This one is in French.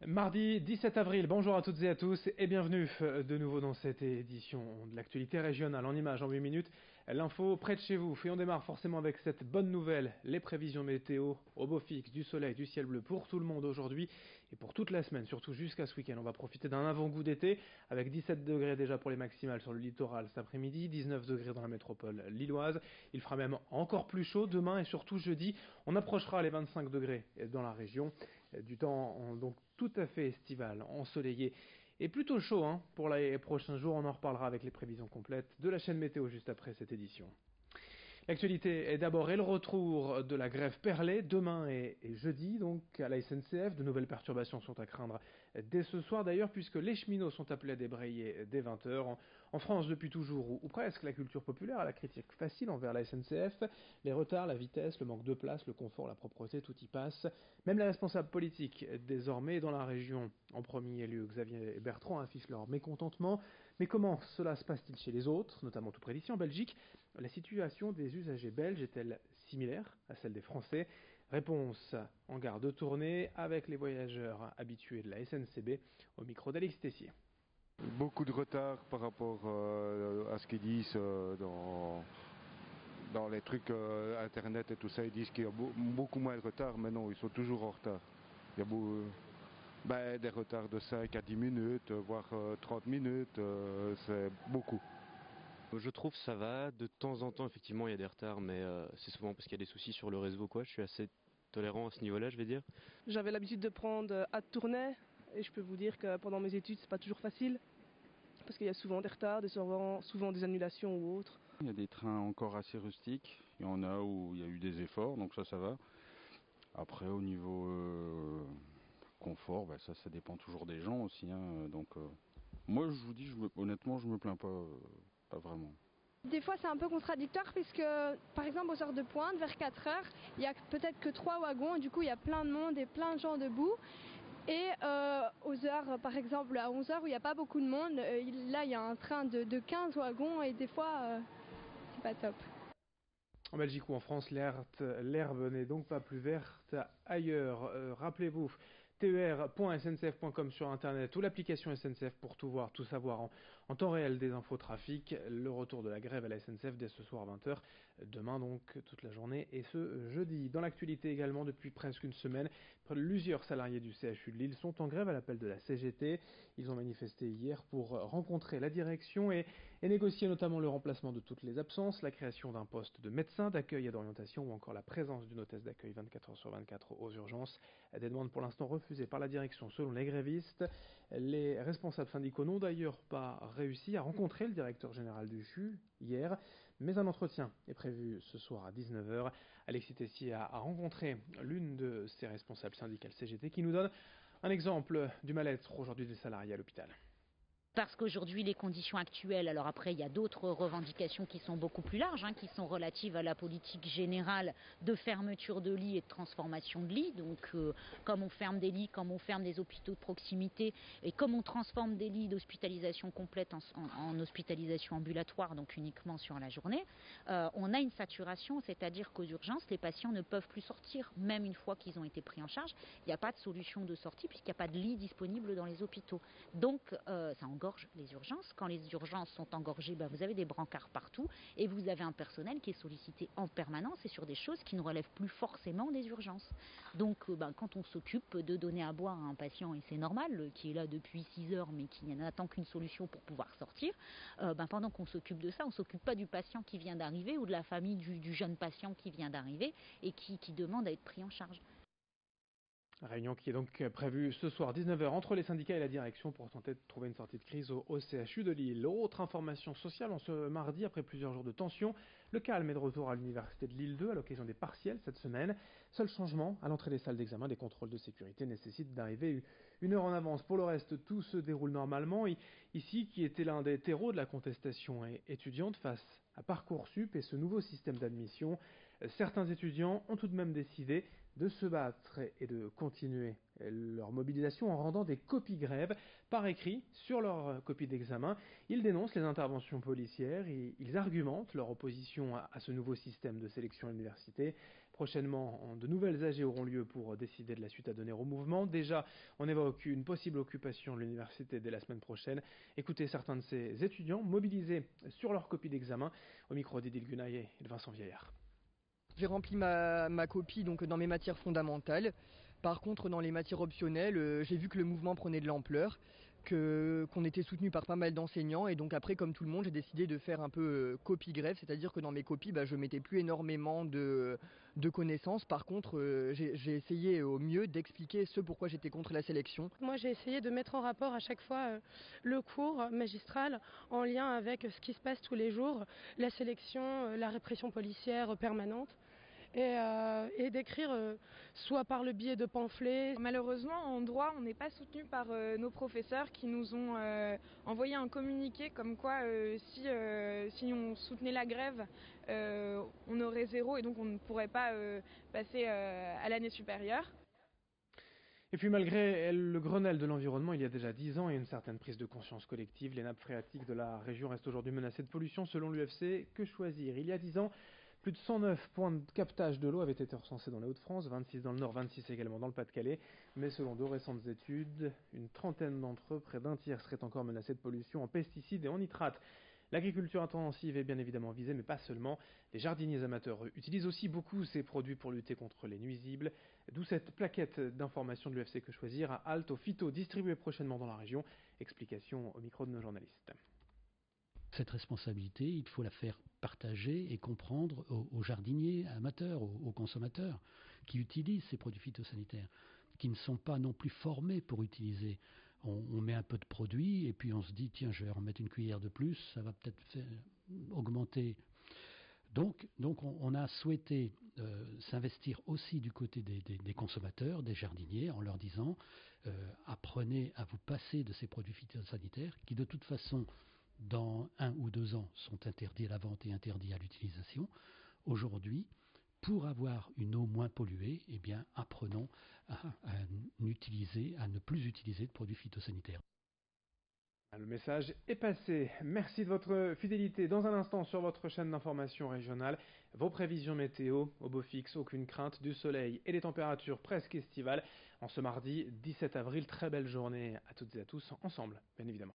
Mardi 17 avril, bonjour à toutes et à tous et bienvenue de nouveau dans cette édition de l'actualité régionale en images en 8 minutes. L'info près de chez vous. Et on démarre forcément avec cette bonne nouvelle, les prévisions météo au beau fixe, du soleil, du ciel bleu pour tout le monde aujourd'hui et pour toute la semaine, surtout jusqu'à ce week-end. On va profiter d'un avant-goût d'été avec 17 degrés déjà pour les maximales sur le littoral cet après-midi, 19 degrés dans la métropole lilloise. Il fera même encore plus chaud demain et surtout jeudi. On approchera les 25 degrés dans la région. Du temps donc tout à fait estival, ensoleillé et plutôt chaud pour les prochains jours. On en reparlera avec les prévisions complètes de la chaîne météo juste après cette édition. L'actualité est d'abord le retour de la grève perlée demain et jeudi donc à la SNCF. De nouvelles perturbations sont à craindre dès ce soir d'ailleurs puisque les cheminots sont appelés à débrayer dès 20h. En France depuis toujours ou presque, la culture populaire a la critique facile envers la SNCF. Les retards, la vitesse, le manque de place, le confort, la propreté, tout y passe. Même les responsables politiques désormais dans la région, en premier lieu Xavier Bertrand, affichent leur mécontentement. Mais comment cela se passe-t-il chez les autres, notamment tout près d'ici en Belgique? La situation des usagers belges est-elle similaire à celle des Français? Réponse en gare de tournée avec les voyageurs habitués de la SNCB au micro d'Alix Tessier. Beaucoup de retard par rapport à ce qu'ils disent dans les trucs internet et tout ça. Ils disent qu'il y a beaucoup moins de retard, mais non, ils sont toujours en retard. Il y a des retards de 5 à 10 minutes, voire 30 minutes, c'est beaucoup. Je trouve ça va, de temps en temps effectivement il y a des retards, mais c'est souvent parce qu'il y a des soucis sur le réseau quoi. Je suis assez tolérant à ce niveau-là, je vais dire. J'avais l'habitude de prendre à Tournai et je peux vous dire que pendant mes études c'est pas toujours facile parce qu'il y a souvent des retards, souvent des annulations ou autres. Il y a des trains encore assez rustiques, il y en a où il y a eu des efforts, donc ça va. Après au niveau confort, ça dépend toujours des gens aussi. Moi je vous dis, honnêtement je me plains pas vraiment. Des fois c'est un peu contradictoire puisque par exemple aux heures de pointe vers 4 heures il y a peut-être que 3 wagons et du coup il y a plein de monde et plein de gens debout et aux heures par exemple à 11 heures où il n'y a pas beaucoup de monde, là il y a un train de 15 wagons et des fois c'est pas top. En Belgique ou en France, l'herbe n'est donc pas plus verte ailleurs. Rappelez-vous, ter.sncf.com sur internet ou l'application SNCF pour tout voir, tout savoir en temps réel des infos trafic. Le retour de la grève à la SNCF dès ce soir 20h, demain donc toute la journée et ce jeudi. Dans l'actualité également depuis presque une semaine, plusieurs salariés du CHU de Lille sont en grève à l'appel de la CGT. Ils ont manifesté hier pour rencontrer la direction et négocier notamment le remplacement de toutes les absences, la création d'un poste de médecin d'accueil et d'orientation ou encore la présence d'une hôtesse d'accueil 24h sur 24 aux urgences. Des demandes pour l'instant refusées par la direction selon les grévistes. Les responsables syndicaux n'ont d'ailleurs pas réussi à rencontrer le directeur général du CHU hier, mais un entretien est prévu ce soir à 19h. Alexis Tessier a rencontré l'une de ces responsables syndicales CGT qui nous donne un exemple du mal-être aujourd'hui des salariés à l'hôpital. Parce qu'aujourd'hui, les conditions actuelles, alors après, il y a d'autres revendications qui sont beaucoup plus larges, qui sont relatives à la politique générale de fermeture de lits et de transformation de lits. Donc, comme on ferme des lits, comme on ferme des hôpitaux de proximité et comme on transforme des lits d'hospitalisation complète en hospitalisation ambulatoire, donc uniquement sur la journée, on a une saturation, c'est-à-dire qu'aux urgences, les patients ne peuvent plus sortir, même une fois qu'ils ont été pris en charge. Il n'y a pas de solution de sortie puisqu'il n'y a pas de lit disponible dans les hôpitaux. Donc, ça engorge les urgences. Quand les urgences sont engorgées, vous avez des brancards partout et vous avez un personnel qui est sollicité en permanence et sur des choses qui ne relèvent plus forcément des urgences. Donc quand on s'occupe de donner à boire à un patient, et c'est normal, qui est là depuis 6 heures mais qui n'attend qu'une solution pour pouvoir sortir, pendant qu'on s'occupe de ça, on ne s'occupe pas du patient qui vient d'arriver ou de la famille du jeune patient qui vient d'arriver et qui demande à être pris en charge. Réunion qui est donc prévue ce soir 19h entre les syndicats et la direction pour tenter de trouver une sortie de crise au CHU de Lille. Autre information sociale, en ce mardi, après plusieurs jours de tension, le calme est de retour à l'université de Lille 2 à l'occasion des partiels cette semaine. Seul changement, à l'entrée des salles d'examen, des contrôles de sécurité nécessitent d'arriver une heure en avance. Pour le reste, tout se déroule normalement. Ici, qui était l'un des terreaux de la contestation étudiante face à Parcoursup et ce nouveau système d'admission, certains étudiants ont tout de même décidé de se battre et de continuer leur mobilisation en rendant des copies grèves par écrit sur leur copie d'examen. Ils dénoncent les interventions policières et ils argumentent leur opposition à ce nouveau système de sélection à l'université. Prochainement, de nouvelles AG auront lieu pour décider de la suite à donner au mouvement. Déjà, on évoque une possible occupation de l'université dès la semaine prochaine. Écoutez certains de ces étudiants mobilisés sur leur copie d'examen. Au micro d'Idil Gunaye et de Vincent Vieillard. J'ai rempli ma copie donc, dans mes matières fondamentales. Par contre, dans les matières optionnelles, j'ai vu que le mouvement prenait de l'ampleur, qu'on était soutenu par pas mal d'enseignants. Et donc après, comme tout le monde, j'ai décidé de faire un peu copie-greffe, c'est-à-dire que dans mes copies, je mettais plus énormément de connaissances. Par contre, j'ai essayé au mieux d'expliquer ce pourquoi j'étais contre la sélection. Moi, j'ai essayé de mettre en rapport à chaque fois le cours magistral en lien avec ce qui se passe tous les jours, la sélection, la répression policière permanente. Et d'écrire soit par le biais de pamphlets. Malheureusement, en droit, on n'est pas soutenu par nos professeurs qui nous ont envoyé un communiqué comme quoi si on soutenait la grève, on aurait 0 et donc on ne pourrait pas passer à l'année supérieure. Et puis malgré le Grenelle de l'environnement il y a déjà 10 ans et une certaine prise de conscience collective, les nappes phréatiques de la région restent aujourd'hui menacées de pollution selon l'UFC. Que choisir ? Il y a 10 ans, plus de 109 points de captage de l'eau avaient été recensés dans les Hauts-de-France, 26 dans le Nord, 26 également dans le Pas-de-Calais. Mais selon de récentes études, une trentaine d'entre eux, près d'un tiers, seraient encore menacés de pollution en pesticides et en nitrates. L'agriculture intensive est bien évidemment visée, mais pas seulement. Les jardiniers amateurs utilisent aussi beaucoup ces produits pour lutter contre les nuisibles. D'où cette plaquette d'information de l'UFC Que Choisir à halte au phyto, distribuée prochainement dans la région. Explication au micro de nos journalistes. Cette responsabilité, il faut la faire partager et comprendre aux jardiniers amateurs, aux consommateurs qui utilisent ces produits phytosanitaires, qui ne sont pas non plus formés pour utiliser. On met un peu de produit et puis on se dit tiens, je vais en mettre une cuillère de plus, ça va peut-être augmenter. Donc on a souhaité s'investir aussi du côté des consommateurs, des jardiniers, en leur disant apprenez à vous passer de ces produits phytosanitaires qui de toute façon dans 1 ou 2 ans sont interdits à la vente et interdits à l'utilisation. Aujourd'hui, pour avoir une eau moins polluée, eh bien, apprenons à ne plus utiliser de produits phytosanitaires. Le message est passé. Merci de votre fidélité. Dans un instant, sur votre chaîne d'information régionale, vos prévisions météo. Au beau fixe, aucune crainte, du soleil et des températures presque estivales. En ce mardi 17 avril, très belle journée à toutes et à tous, ensemble, bien évidemment.